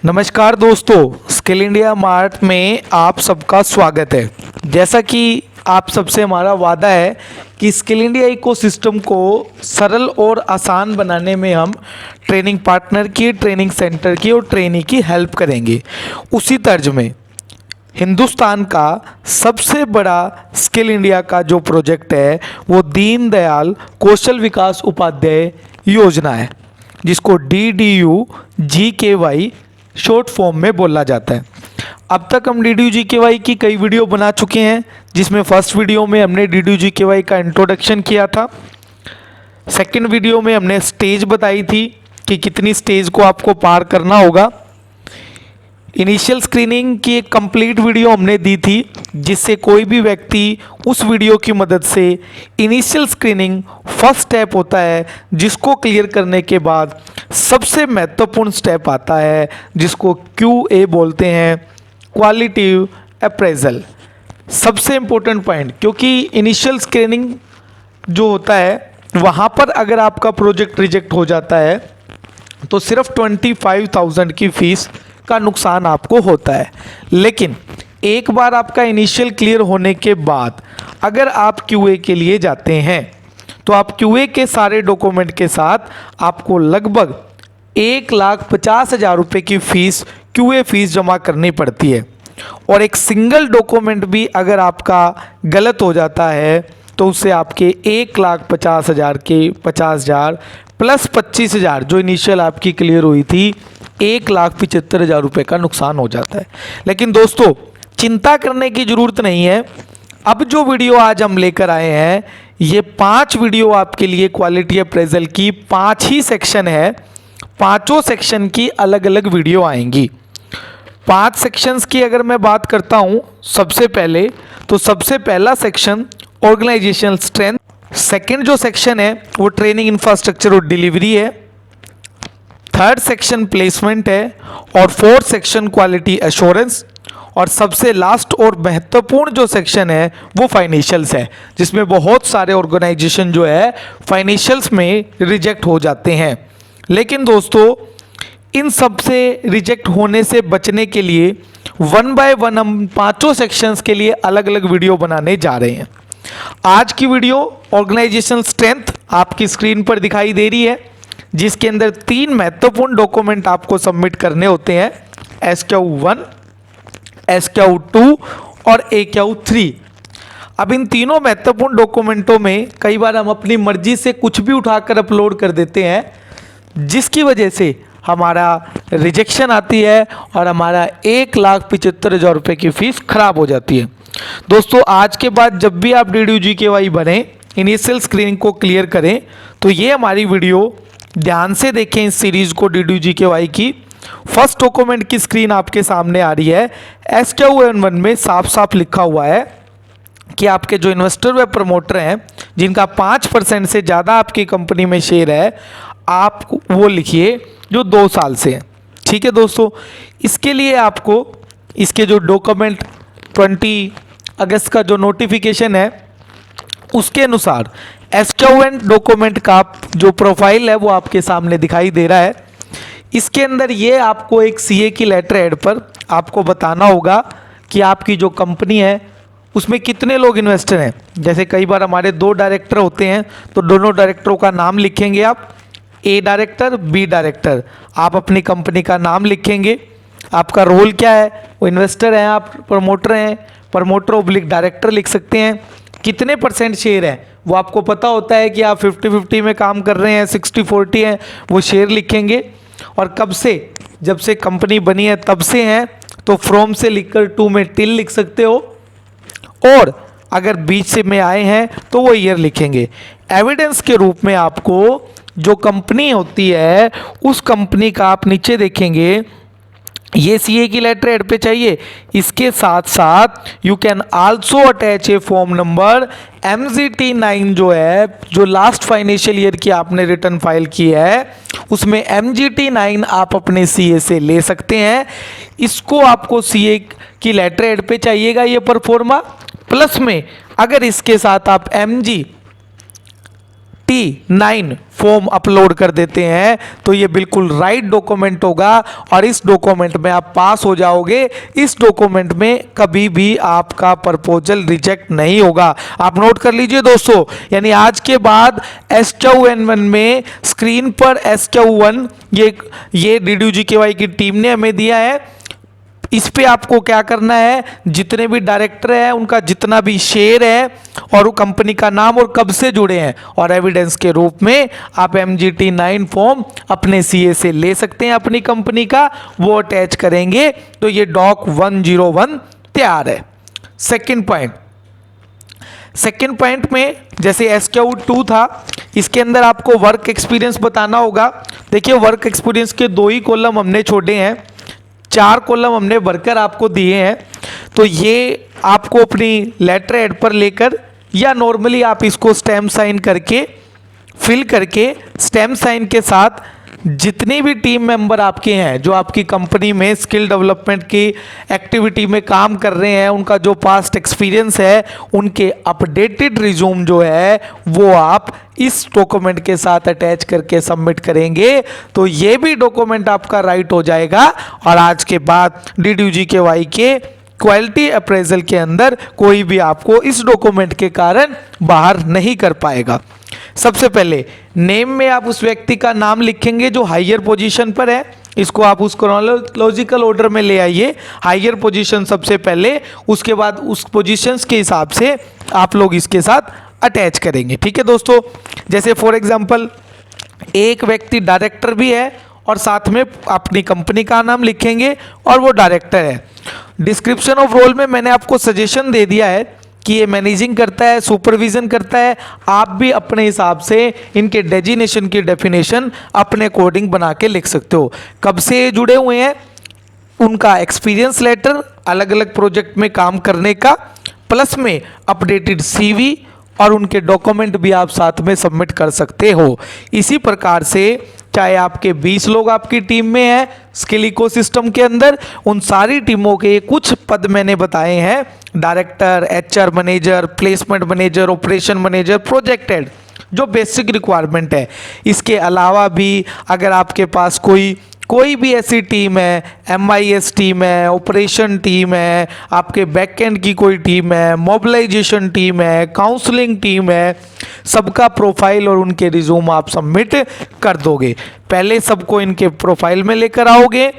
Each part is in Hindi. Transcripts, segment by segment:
नमस्कार दोस्तों, स्किल इंडिया मार्ट में आप सबका स्वागत है। जैसा कि आप सबसे हमारा वादा है कि स्किल इंडिया इकोसिस्टम को सरल और आसान बनाने में हम ट्रेनिंग पार्टनर की, ट्रेनिंग सेंटर की और ट्रेनी की हेल्प करेंगे। उसी तर्ज में हिंदुस्तान का सबसे बड़ा स्किल इंडिया का जो प्रोजेक्ट है वो दीनदयाल कौशल विकास उपाध्याय योजना है, जिसको DDU-GKY शॉर्ट फॉर्म में बोला जाता है। अब तक हम DDU-GKY की कई वीडियो बना चुके हैं, जिसमें फर्स्ट वीडियो में हमने DDU-GKY का इंट्रोडक्शन किया था। सेकंड वीडियो में हमने स्टेज बताई थी कि कितनी स्टेज को आपको पार करना होगा। इनिशियल स्क्रीनिंग की एक कंप्लीट वीडियो हमने दी थी, जिससे कोई भी व्यक्ति उस वीडियो की मदद से इनिशियल स्क्रीनिंग फर्स्ट स्टेप होता है, जिसको क्लियर करने के बाद सबसे महत्वपूर्ण स्टेप आता है, जिसको QA बोलते हैं, क्वालिटिव अप्रेजल। सबसे इम्पोर्टेंट पॉइंट, क्योंकि इनिशियल स्क्रीनिंग जो होता है वहाँ पर अगर आपका प्रोजेक्ट रिजेक्ट हो जाता है तो सिर्फ 25,000 की फीस का नुकसान आपको होता है। लेकिन एक बार आपका इनिशियल क्लियर होने के बाद अगर आप QA के लिए जाते हैं तो आप QA के सारे डॉक्यूमेंट के साथ आपको लगभग 1,50,000 रुपये की फ़ीस QA फीस जमा करनी पड़ती है। और एक सिंगल डॉक्यूमेंट भी अगर आपका गलत हो जाता है तो उससे आपके 1,50,000 के 50,000 प्लस 25,000 जो इनिशियल आपकी क्लियर हुई थी, 1,75,000 रुपये का नुकसान हो जाता है। लेकिन दोस्तों, चिंता करने की ज़रूरत नहीं है। अब जो वीडियो आज हम लेकर आए हैं, ये 5 वीडियो आपके लिए क्वालिटी अप्रेजल की 5 ही सेक्शन है। पांचों सेक्शन की अलग अलग वीडियो आएंगी। 5 सेक्शंस की अगर मैं बात करता हूं, सबसे पहला सेक्शन ऑर्गेनाइजेशनल स्ट्रेंथ, सेकंड जो सेक्शन है वो ट्रेनिंग इंफ्रास्ट्रक्चर और डिलीवरी है, थर्ड सेक्शन प्लेसमेंट है और फोर्थ सेक्शन क्वालिटी एश्योरेंस, और सबसे लास्ट और महत्वपूर्ण जो सेक्शन है वो फाइनेंशियल्स है, जिसमें बहुत सारे ऑर्गेनाइजेशन जो है फाइनेंशियल्स में रिजेक्ट हो जाते हैं। लेकिन दोस्तों, इन सब से रिजेक्ट होने से बचने के लिए 1 बाय 1 हम पांचों सेक्शंस के लिए अलग अलग वीडियो बनाने जा रहे हैं। आज की वीडियो ऑर्गेनाइजेशनल स्ट्रेंथ आपकी स्क्रीन पर दिखाई दे रही है, जिसके अंदर 3 महत्वपूर्ण डॉक्यूमेंट आपको सबमिट करने होते हैं, SQ1, SQ2 और AQ3। अब इन तीनों महत्वपूर्ण डॉक्यूमेंटों में कई बार हम अपनी मर्जी से कुछ भी उठाकर अपलोड कर देते हैं, जिसकी वजह से हमारा रिजेक्शन आती है और हमारा 1,75,000 रुपये की फ़ीस खराब हो जाती है। दोस्तों, आज के बाद जब भी आप DDU-GKY बने, इनिशियल स्क्रीनिंग को क्लियर करें, तो ये हमारी वीडियो ध्यान से देखें। इस सीरीज़ को DDU-GKY की फर्स्ट डॉक्यूमेंट की स्क्रीन आपके सामने आ रही है। SQ1 में साफ साफ लिखा हुआ है कि आपके जो इन्वेस्टर व प्रमोटर हैं, जिनका 5% से ज़्यादा आपकी कंपनी में शेयर है, आप वो लिखिए जो 2 साल से हैं। ठीक है दोस्तों, इसके लिए आपको इसके जो डॉक्यूमेंट 20 अगस्त का जो नोटिफिकेशन है उसके अनुसार SQ1 डॉक्यूमेंट का जो प्रोफाइल है वो आपके सामने दिखाई दे रहा है। इसके अंदर ये आपको एक CA की लेटर हेड पर आपको बताना होगा कि आपकी जो कंपनी है उसमें कितने लोग इन्वेस्टर हैं। जैसे कई बार हमारे 2 डायरेक्टर होते हैं, तो दोनों डायरेक्टरों का नाम लिखेंगे आप, A डायरेक्टर, B डायरेक्टर। आप अपनी कंपनी का नाम लिखेंगे, आपका रोल क्या है, वो इन्वेस्टर हैं, आप प्रमोटर हैं, प्रमोटर ऑब्लिक डायरेक्टर लिख सकते हैं। कितने % शेयर है वो आपको पता होता है कि आप 50-50 में काम कर रहे हैं, 60-40 हैं, वो शेयर लिखेंगे। और कब से, जब से कंपनी बनी है तब से हैं तो फ्रॉम से लिखकर टू में टिल लिख सकते हो, और अगर बीच से में आए हैं तो वो ईयर लिखेंगे। एविडेंस के रूप में आपको जो कंपनी होती है उस कंपनी का आप नीचे देखेंगे, ये CA की लेटर हेड पे चाहिए। इसके साथ साथ you can also attach A form number MGT9, जो है जो लास्ट फाइनेंशियल ईयर की आपने रिटर्न फाइल की है, उसमें MGT9 आप अपने CA से ले सकते हैं। इसको आपको CA की लेटर हेड पे चाहिएगा ये परफॉर्मा, प्लस में अगर इसके साथ आप MGT MGT-9 फॉर्म अपलोड कर देते हैं तो ये बिल्कुल राइट डॉक्यूमेंट होगा और इस डॉक्यूमेंट में आप पास हो जाओगे। इस डॉक्यूमेंट में कभी भी आपका प्रपोजल रिजेक्ट नहीं होगा। आप नोट कर लीजिए दोस्तों, यानी आज के बाद SQ-N1 में स्क्रीन पर SQ-1 ये DDU-GKY की टीम ने हमें दिया है। इस पे आपको क्या करना है, जितने भी डायरेक्टर है उनका जितना भी शेयर है और वो कंपनी का नाम और कब से जुड़े हैं और एविडेंस के रूप में आप MGT-9 फॉर्म अपने CA से ले सकते हैं अपनी कंपनी का, वो अटैच करेंगे तो ये डॉक 101 तैयार है। सेकंड पॉइंट में जैसे SQ-2 था, इसके अंदर आपको वर्क एक्सपीरियंस बताना होगा। देखिए वर्क एक्सपीरियंस के 2 ही कॉलम हमने छोड़े हैं, 4 कॉलम हमने भरकर आपको दिए हैं। तो ये आपको अपनी लेटर हेड पर लेकर या नॉर्मली आप इसको स्टैम्प साइन करके फिल करके स्टैम्प साइन के साथ जितनी भी टीम मेंबर आपके हैं जो आपकी कंपनी में स्किल डेवलपमेंट की एक्टिविटी में काम कर रहे हैं, उनका जो पास्ट एक्सपीरियंस है, उनके अपडेटेड रिज्यूम जो है वो आप इस डॉक्यूमेंट के साथ अटैच करके सबमिट करेंगे तो ये भी डॉक्यूमेंट आपका राइट हो जाएगा और आज के बाद DDU-GKY के क्वालिटी अप्रेजल के अंदर कोई भी आपको इस डॉक्यूमेंट के कारण बाहर नहीं कर पाएगा। सबसे पहले नेम में आप उस व्यक्ति का नाम लिखेंगे जो हायर पोजीशन पर है, इसको आप उस क्रोनोलॉजिकल ऑर्डर में ले आइए। हायर पोजीशन सबसे पहले, उसके बाद उस पोजीशंस के हिसाब से आप लोग इसके साथ अटैच करेंगे। ठीक है दोस्तों, जैसे फॉर एग्जांपल एक व्यक्ति डायरेक्टर भी है और साथ में अपनी कंपनी का नाम लिखेंगे और वो डायरेक्टर है। डिस्क्रिप्शन ऑफ रोल में मैंने आपको सजेशन दे दिया है कि ये मैनेजिंग करता है, सुपरविजन करता है। आप भी अपने हिसाब से इनके डेजिग्नेशन की डेफिनेशन अपने अकॉर्डिंग बना के लिख सकते हो। कब से जुड़े हुए हैं, उनका एक्सपीरियंस लेटर अलग अलग प्रोजेक्ट में काम करने का, प्लस में अपडेटेड CV और उनके डॉक्यूमेंट भी आप साथ में सबमिट कर सकते हो। इसी प्रकार से चाहे आपके 20 लोग आपकी टीम में हैं स्किल इकोसिस्टम के अंदर, उन सारी टीमों के कुछ पद मैंने बताए हैं, director, HR manager, placement manager, operation manager, project head, जो बेसिक रिक्वायरमेंट है। इसके अलावा भी अगर आपके पास कोई भी ऐसी टीम है, MIS टीम है, ऑपरेशन टीम है, आपके बैकएंड की कोई टीम है, मोबिलाइजेशन टीम है, काउंसलिंग टीम है, सबका प्रोफाइल और उनके रिज्यूम आप सबमिट कर दोगे। पहले सबको इनके प्रोफाइल में लेकर आओगे,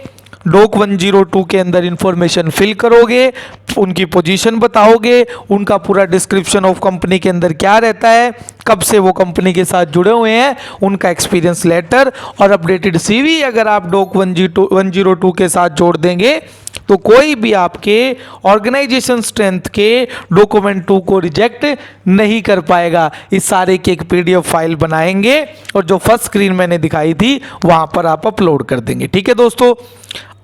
डॉक 102 के अंदर इंफॉर्मेशन फिल करोगे, उनकी पोजीशन बताओगे, उनका पूरा डिस्क्रिप्शन ऑफ कंपनी के अंदर क्या रहता है, कब से वो कंपनी के साथ जुड़े हुए हैं, उनका एक्सपीरियंस लेटर और अपडेटेड CV अगर आप डॉक 102 के साथ जोड़ देंगे तो कोई भी आपके ऑर्गेनाइजेशन स्ट्रेंथ के डॉक्यूमेंट 2 को रिजेक्ट नहीं कर पाएगा। इस सारे की एक PDF फाइल बनाएंगे और जो फर्स्ट स्क्रीन मैंने दिखाई थी वहां पर आप अपलोड कर देंगे। ठीक है दोस्तों,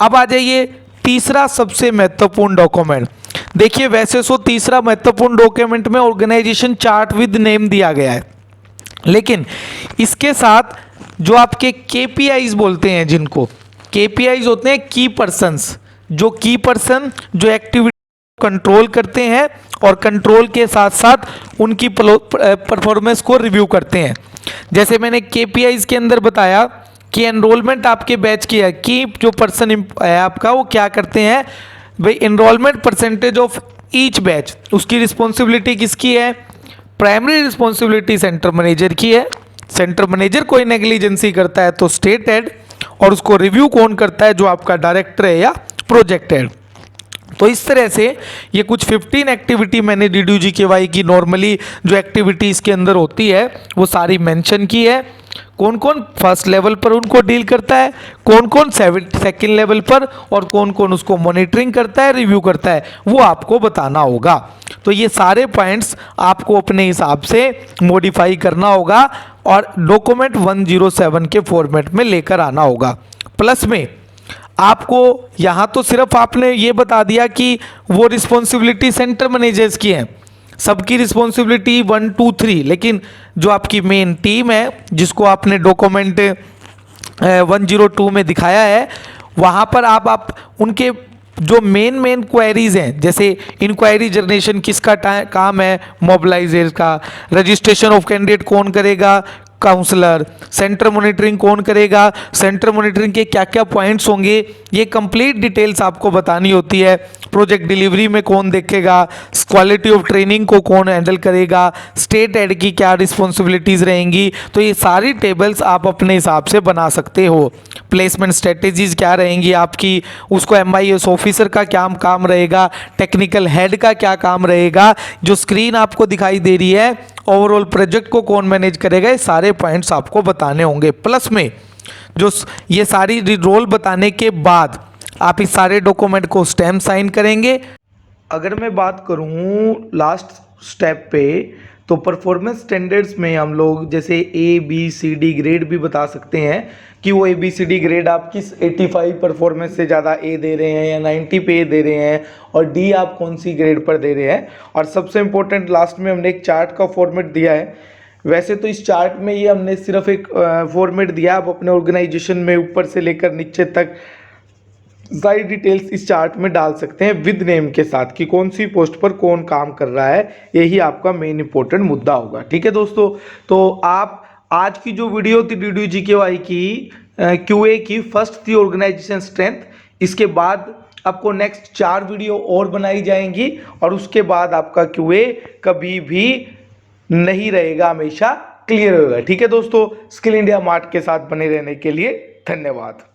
अब आ जाइए तीसरा सबसे महत्वपूर्ण डॉक्यूमेंट। देखिए वैसे सो तीसरा महत्वपूर्ण डॉक्यूमेंट में ऑर्गेनाइजेशन चार्ट विद नेम दिया गया है, लेकिन इसके साथ जो आपके KPIs बोलते हैं, जिनको KPIs होते हैं की पर्सन्स, जो की पर्सन जो एक्टिविटी कंट्रोल करते हैं और कंट्रोल के साथ साथ उनकी परफॉर्मेंस को रिव्यू करते हैं। जैसे मैंने KPIs के अंदर बताया कि एनरोलमेंट आपके बैच की है, की जो पर्सन है आपका वो क्या करते हैं भाई, enrolment percentage of each batch, उसकी रिस्पॉन्सिबिलिटी किसकी है, प्राइमरी रिस्पॉन्सिबिलिटी सेंटर मैनेजर की है। सेंटर मैनेजर कोई नेग्लिजेंसी करता है तो स्टेट हेड, और उसको रिव्यू कौन करता है, जो आपका डायरेक्टर है या प्रोजेक्ट हेड। तो इस तरह से ये कुछ 15 एक्टिविटी मैंने DDU-GKY की नॉर्मली जो एक्टिविटी इसके अंदर होती है वो सारी मेंशन की है। कौन कौन फर्स्ट लेवल पर उनको डील करता है, कौन कौन सेकंड लेवल पर, और कौन कौन उसको मॉनिटरिंग करता है, रिव्यू करता है, वो आपको बताना होगा। तो ये सारे पॉइंट्स आपको अपने हिसाब से मॉडिफाई करना होगा और डॉक्यूमेंट 107 के फॉर्मेट में लेकर आना होगा। प्लस में आपको यहाँ तो सिर्फ आपने ये बता दिया कि वो रिस्पॉन्सिबिलिटी सेंटर मैनेजर्स की है, सबकी रिस्पॉन्सिबिलिटी 1 2 3, लेकिन जो आपकी मेन टीम है जिसको आपने डॉक्यूमेंट 102 में दिखाया है, वहाँ पर आप उनके जो मेन क्वेरीज हैं, जैसे इंक्वायरी जनरेशन किसका काम है, मोबिलाइजर का, रजिस्ट्रेशन ऑफ कैंडिडेट कौन करेगा, काउंसलर, सेंटर मॉनिटरिंग कौन करेगा, सेंटर मॉनिटरिंग के क्या क्या पॉइंट्स होंगे, ये कंप्लीट डिटेल्स आपको बतानी होती है। प्रोजेक्ट डिलीवरी में कौन देखेगा, क्वालिटी ऑफ ट्रेनिंग को कौन हैंडल करेगा, स्टेट हेड की क्या रिस्पॉन्सिबिलिटीज़ रहेंगी, तो ये सारी टेबल्स आप अपने हिसाब से बना सकते हो। प्लेसमेंट स्ट्रेटेजीज क्या रहेंगी आपकी, उसको MIS ऑफिसर का क्या काम रहेगा, टेक्निकल हेड का क्या काम रहेगा, जो स्क्रीन आपको दिखाई दे रही है ओवरऑल प्रोजेक्ट को कौन मैनेज करेगा, ये सारे पॉइंट्स आपको बताने होंगे। प्लस में जो ये सारी रोल बताने के बाद आप इस सारे डॉक्यूमेंट को स्टैम्प साइन करेंगे। अगर मैं बात करूं लास्ट स्टेप पे, तो परफॉर्मेंस स्टैंडर्ड्स में हम लोग जैसे ABCD ग्रेड भी बता सकते हैं कि वो ABCD ग्रेड आप किस 85 परफॉर्मेंस से ज़्यादा A दे रहे हैं या 90 पे दे रहे हैं, और D आप कौन सी ग्रेड पर दे रहे हैं। और सबसे इम्पोर्टेंट लास्ट में हमने एक चार्ट का फॉर्मेट दिया है। वैसे तो इस चार्ट में ये हमने सिर्फ एक फॉर्मेट दिया, आप अपने ऑर्गेनाइजेशन में ऊपर से लेकर नीचे तक सारी डिटेल्स इस चार्ट में डाल सकते हैं विद नेम के साथ कि कौन सी पोस्ट पर कौन काम कर रहा है, यही आपका मेन इंपॉर्टेंट मुद्दा होगा। ठीक है दोस्तों, तो आप आज की जो वीडियो थी DDU-GKY की QA की, फर्स्ट थी ऑर्गेनाइजेशन स्ट्रेंथ, इसके बाद आपको नेक्स्ट 4 वीडियो और बनाई जाएंगी और उसके बाद आपका QA कभी भी नहीं रहेगा, हमेशा क्लियर होगा। ठीक है दोस्तों, स्किल इंडिया मार्ट के साथ बने रहने के लिए धन्यवाद।